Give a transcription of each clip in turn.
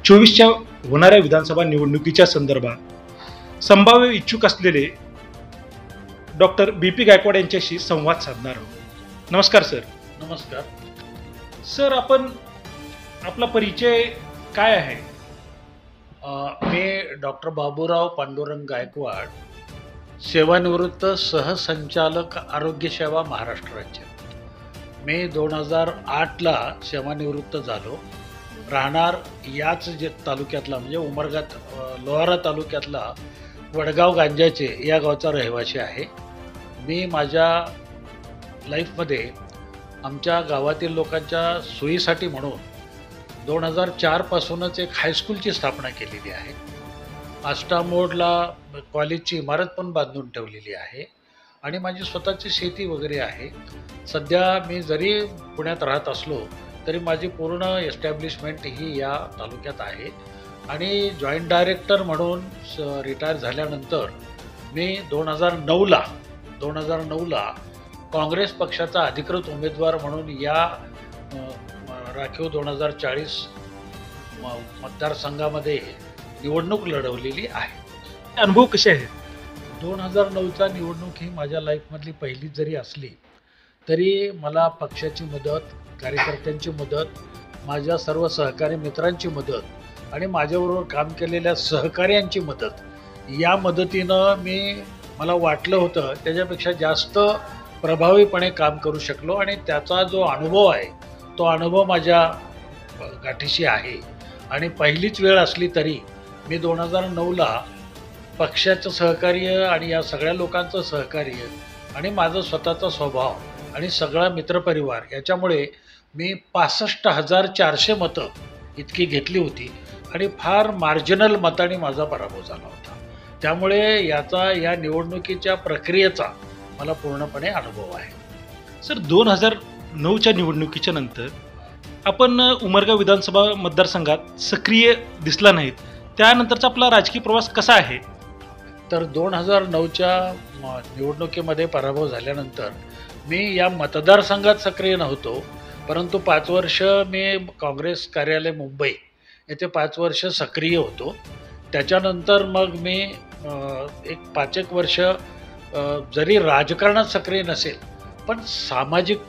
24च्या होणाऱ्या विधानसभा निवडणुकीच्या संदर्भात संभाव्य इच्छुक असलेले डॉक्टर BP गायकवाड यांच्याशी संवाद साधणार आहोत. नमस्कार सर. नमस्कार सर, आपण आपला परिचय काय आहे? मी डॉक्टर बाबूराव पांडुरंग गायकवाड, सेवानिवृत्त सहसंचालक आरोग्य सेवा महाराष्ट्र राज्य. मी 2008ला सेवानिवृत्त झालो. राहणार याच तालुक्यातला म्हणजे उमरगा लोहारा तालुक्यातला वडगाव गांजाचे या गावचा रहिवासी आहे. मी माझ्या लाईफमध्ये आमच्या गावातील लोकांच्या सोयीसाठी म्हणून 2004 पासूनच एक हायस्कूलची स्थापना केलेली आहे. आष्टा मोडला कॉलेजची इमारत पण बांधून ठेवलेली आहे आणि माझी स्वतःची शेती वगैरे आहे. सध्या मी जरी पुण्यात राहत असलो तरी माझी पूर्ण एस्टॅब्लिशमेंट ही या तालुक्यात आहे आणि जॉईंट डायरेक्टर म्हणून रिटायर झाल्यानंतर मी 2009ला काँग्रेस पक्षाचा अधिकृत उमेदवार म्हणून या राखीव 2040 मतदारसंघामध्ये निवडणूक लढवलेली आहे. अनुभव कसे आहेत? 2009चा निवडणूक ही माझ्या लाईफमधली पहिली जरी असली तरी मला पक्षाची मदत, कार्यकर्त्यांची मदत, माझ्या सर्व सहकारी मित्रांची मदत आणि माझ्याबरोबर काम केलेल्या सहकार्यांची मदत, या मदतीनं मला वाटलं होतं त्याच्यापेक्षा जास्त प्रभावीपणे काम करू शकलो आणि त्याचा जो अनुभव आहे तो अनुभव माझ्या गाठीशी आहे. आणि पहिलीच वेळ असली तरी मी 2009ला पक्षाचं सहकार्य आणि या सगळ्या लोकांचं सहकार्य आणि माझं स्वतःचा स्वभाव आणि सगळा मित्रपरिवार याच्यामुळे मी 65,400 मतं इतकी घेतली होती आणि फार मार्जिनल मताने माझा पराभव झाला होता. त्यामुळे या निवडणुकीच्या प्रक्रियेचा मला पूर्णपणे अनुभव आहे. सर, 2009च्या निवडणुकीच्या नंतर आपण उमरगा विधानसभा मतदारसंघात सक्रिय दिसला नाहीत. त्यानंतरचा आपला राजकीय प्रवास कसा आहे? तर 2009च्या निवडणुकीमध्ये पराभव झाल्यानंतर मी या मतदारसंघात सक्रिय नव्हतो, परंतु 5 वर्ष मी काँग्रेस कार्यालय मुंबई येथे 5 वर्ष सक्रिय होतो. त्याच्यानंतर मग मी एक 5 वर्ष जरी राजकारणात सक्रिय नसेल पण सामाजिक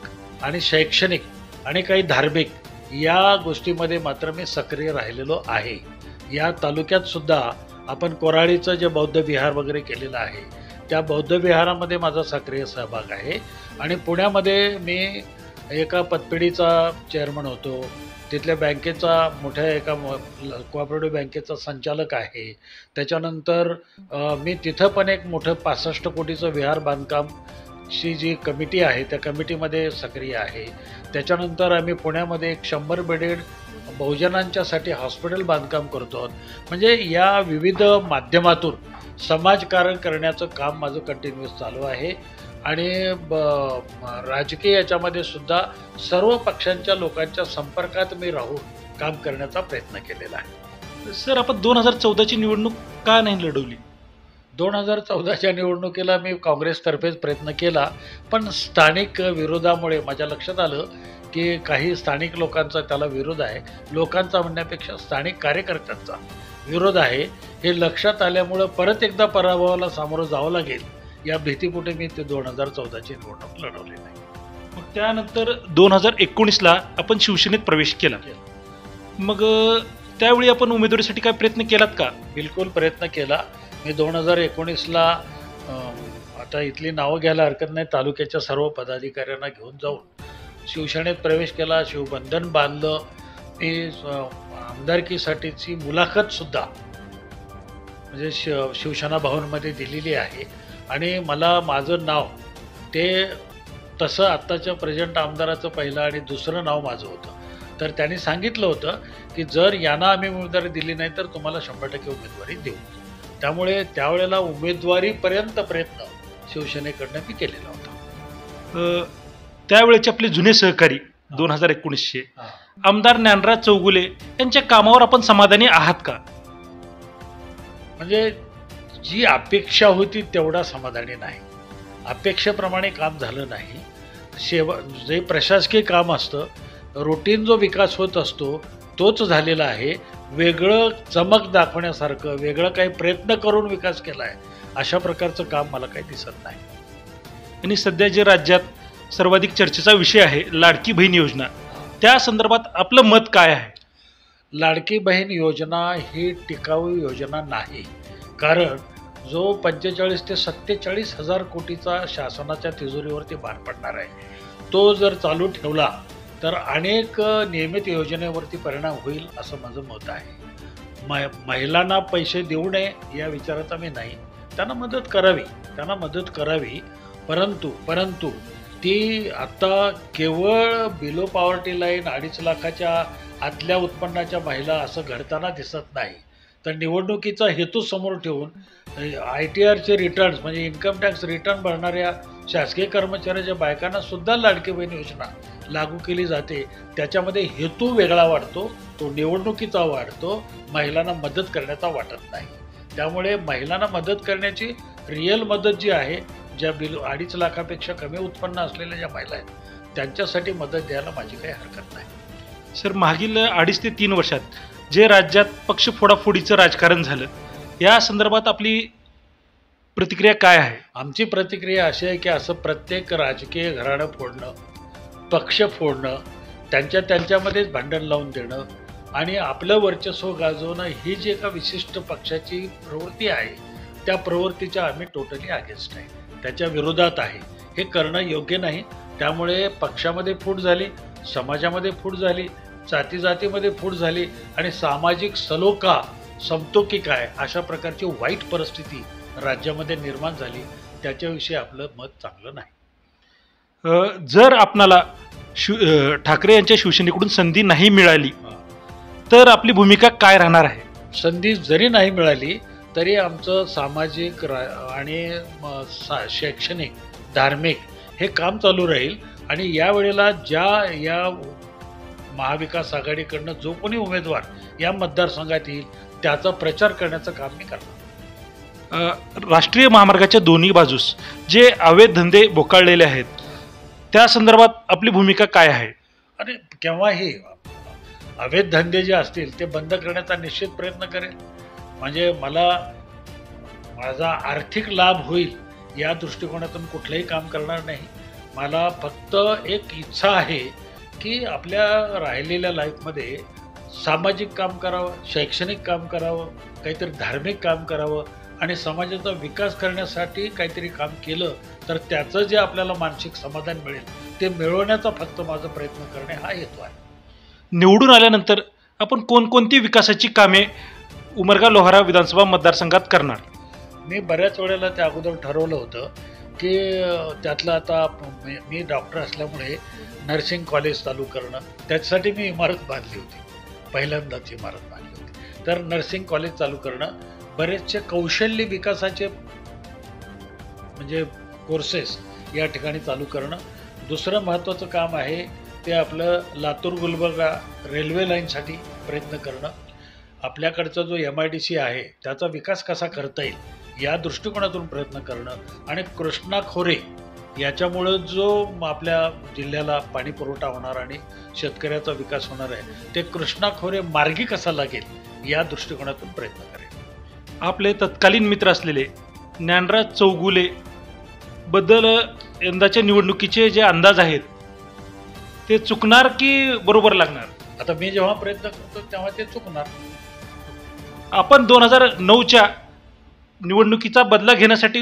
आणि शैक्षणिक आणि काही धार्मिक या गोष्टीमध्ये मात्र मी सक्रिय राहिलेलो आहे. या तालुक्यात सुद्धा आपण कोराळीचं जे बौद्ध विहार वगैरे केलेलं आहे त्या बौद्ध विहारामध्ये माझा सक्रिय सहभाग आहे. आणि पुण्यामध्ये मी एका पतपेढीचा चेअरमन होतो. तिथल्या बँकेचा मोठ्या एका कोऑपरेटिव्ह बँकेचा संचालक आहे. त्याच्यानंतर मी तिथं पण एक मोठं 65 कोटीचं विहार बांधकामची जी कमिटी आहे त्या कमिटीमध्ये सक्रिय आहे. त्याच्यानंतर आम्ही पुण्यामध्ये एक 100 बेडेड बहुजनांच्यासाठी हॉस्पिटल बांधकाम करतो. म्हणजे या विविध माध्यमातून समाजकारण करण्याचं काम माझं कंटिन्युअस चालू आहे. आणि राजकीय याच्यामध्ये सुद्धा सर्व पक्षांच्या लोकांच्या संपर्कात मी राहून काम करण्याचा प्रयत्न केलेला आहे. सर, आपण 2014ची निवडणूक का नाही लढवली? 2014च्या निवडणुकीला मी काँग्रेसतर्फेच प्रयत्न केला, पण स्थानिक विरोधामुळे माझ्या लक्षात आलं की काही स्थानिक लोकांचा त्याला विरोध आहे. लोकांचा म्हणण्यापेक्षा स्थानिक कार्यकर्त्यांचा विरोध आहे हे लक्षात आल्यामुळं परत एकदा पराभवाला सामोरं जावं लागेल या भीतीपोटी मी ते 2014ची निवडणूक लढवली नाही. मग त्यानंतर 2019ला आपण शिवसेनेत प्रवेश केला. मग त्यावेळी आपण उमेदवारीसाठी काय प्रयत्न केलात का? बिलकुल प्रयत्न केला. मी 2019ला आता इथली नावं घ्यायला हरकत नाही, तालुक्याच्या सर्व पदाधिकाऱ्यांना घेऊन जाऊन शिवसेनेत प्रवेश केला, शिवबंधन बांधलं. मी आमदारकीसाठीची मुलाखतसुद्धा म्हणजे शिवसेना भवनमध्ये दिलेली आहे आणि मला माझं नाव ते तसं आत्ताच्या प्रेझेंट आमदाराचं पहिलं आणि दुसरं नाव माझं होतं. तर त्यांनी सांगितलं होतं की जर यांना आम्ही उमेदवारी दिली नाही तर तुम्हाला 100% उमेदवारी देऊ. त्यामुळे त्यावेळेला उमेदवारीपर्यंत प्रयत्न शिवसेनेकडनं मी केलेला होता. त्यावेळेचे आपले जुने सहकारी 2019चे आमदार ज्ञानराज चौगुले यांच्या कामावर आपण समाधानी आहात का? म्हणजे जी अपेक्षा होती तेवढा समाधानी नाही. अपेक्षेप्रमाणे काम झालं नाही. जे प्रशासकीय काम असतं, रुटीन जो विकास होत असतो तोच झालेला आहे. वेगळं चमक दाखवण्यासारखं वेगळं काही प्रयत्न करून विकास केला आहे अशा प्रकारचं काम मला काही दिसत नाही. आणि सध्या जे राज्यात सर्वाधिक चर्चेचा विषय आहे लाडकी बहीण योजना, त्या संदर्भात आपलं मत काय आहे? लाडकी बहीण योजना ही टिकाऊ योजना नाही, कारण जो 45 ते 47,000 कोटीचा शासनाच्या तिजोरीवरती भार पडणार आहे, तो जर चालू ठेवला तर अनेक नियमित योजनेवरती परिणाम होईल असं माझं मत आहे. महिलांना पैसे देऊ नये या विचाराचा मी नाही, त्यांना मदत करावी, परंतु ती आता केवळ बिलो पॉवर्टी लाईन 2.5 लाखाच्या आतल्या उत्पन्नाच्या महिला असं घडताना दिसत नाही. तर निवडणुकीचा हेतू समोर ठेवून ITRचे रिटर्न्स म्हणजे इन्कम टॅक्स रिटर्न भरणाऱ्या शासकीय कर्मचाऱ्याच्या बायकांना सुद्धा लाडकी बहीण योजना लागू केली जाते. त्याच्यामध्ये हेतू वेगळा वाढतो, तो निवडणुकीचा वाढतो, महिलांना मदत करण्याचा वाटत नाही. त्यामुळे महिलांना मदत करण्याची रिअल मदत जी आहे, ज्या 2.5 लाखापेक्षा कमी उत्पन्न असलेल्या ज्या महिला आहेत त्यांच्यासाठी मदत द्यायला माझी काही हरकत नाही. सर, मागील 2.5 ते 3 वर्षात जे राज्यात पक्ष फोडाफोडीचं राजकारण झालं, या संदर्भात आपली प्रतिक्रिया काय आहे? आमची प्रतिक्रिया अशी आहे की असं प्रत्येक राजकीय घराणं फोडणं, पक्ष फोडणं, त्यांच्यामध्येच भांडण लावून देणं आणि आपलं वर्चस्व गाजवणं ही जी एका विशिष्ट पक्षाची प्रवृत्ती आहे, त्या प्रवृत्तीच्या आम्ही टोटली अगेन्स्ट आहे, त्याच्या विरोधात आहे. हे करणं योग्य नाही. त्यामुळे पक्षामध्ये फूट झाली, समाजामध्ये फूट झाली, जातीमध्ये फूट झाली आणि सामाजिक सलोखा संपतो काय अशा प्रकारची वाईट परिस्थिती राज्यामध्ये निर्माण झाली. त्याच्याविषयी आपलं मत चांगलं नाही. जर आपणाला ठाकरे यांच्या शिवसेनेकडून संधी नाही मिळाली तर आपली भूमिका काय राहणार आहे? संधी जरी नाही मिळाली तरी आमचं सामाजिक आणि शैक्षणिक, धार्मिक हे काम चालू राहील. आणि यावेळेला या महाविकास आघाडीकडनं जो कोणी उमेदवार या मतदारसंघात येईल त्याचा प्रचार करण्याचं काम मी करणार. राष्ट्रीय महामार्गाच्या दोन्ही बाजूस जे अवैध धंदे बोकाळलेले आहेत त्या संदर्भात आपली भूमिका काय आहे? आणि केव्हाही अवैध धंदे जे असतील ते बंद करण्याचा निश्चित प्रयत्न करेल. म्हणजे माझा आर्थिक लाभ होईल या दृष्टिकोनातून कुठलंही काम करणार नाही. मला फक्त एक इच्छा आहे की आपल्या राहिलेल्या लाईफमध्ये सामाजिक काम करावं, शैक्षणिक काम करावं, काहीतरी धार्मिक काम करावं आणि समाजाचा विकास करण्यासाठी काहीतरी काम केलं तर त्याचं जे आपल्याला मानसिक समाधान मिळेल ते मिळवण्याचा फक्त माझा प्रयत्न करणे हा हेतू आहे. निवडून आल्यानंतर आपण कोणकोणती विकासाची कामे उमरगा लोहारा विधानसभा मतदारसंघात करणार? मी बऱ्याच वेळेला त्या अगोदर ठरवलं होतं की त्यातलं आता मी डॉक्टर असल्यामुळे नर्सिंग कॉलेज चालू करणं, त्याच्यासाठी मी इमारत बांधली होती, पहिल्यांदाच इमारत बांधली होती. तर नर्सिंग कॉलेज चालू करणं, बरेचसे कौशल्य विकासाचे म्हणजे कोर्सेस या ठिकाणी चालू करणं. दुसरं महत्त्वाचं काम आहे ते आपलं लातूर गुलबर्गा रेल्वे लाईनसाठी प्रयत्न करणं. आपल्याकडचा जो MIDC आहे त्याचा विकास कसा करता येईल या दृष्टिकोनातून प्रयत्न करणं आणि कृष्णा खोरे याच्यामुळं जो आपल्या जिल्ह्याला पाणी पुरवठा होणार आणि शेतकऱ्याचा विकास होणार आहे ते कृष्णा खोरे मार्गी कसा लागेल या दृष्टिकोनातून प्रयत्न करेल. आपले तत्कालीन मित्र असलेले ज्ञानराज चौगुले बद्दल यंदाच्या निवडणुकीचे जे अंदाज आहेत ते चुकणार की बरोबर लागणार? आता मी जेव्हा प्रयत्न करतो तेव्हा ते चुकणार. आपण 2009च्या निवडणुकीचा बदला घेण्यासाठी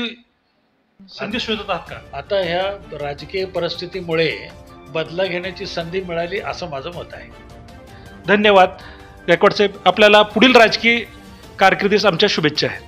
संधी शोधत आहात का? आता ह्या राजकीय परिस्थितीमुळे बदला घेण्याची संधी मिळाली असं माझं मत आहे. धन्यवाद गायकवाड साहेब. आपल्याला पुढील राजकीय कारकिर्दीस आमच्या शुभेच्छा आहेत.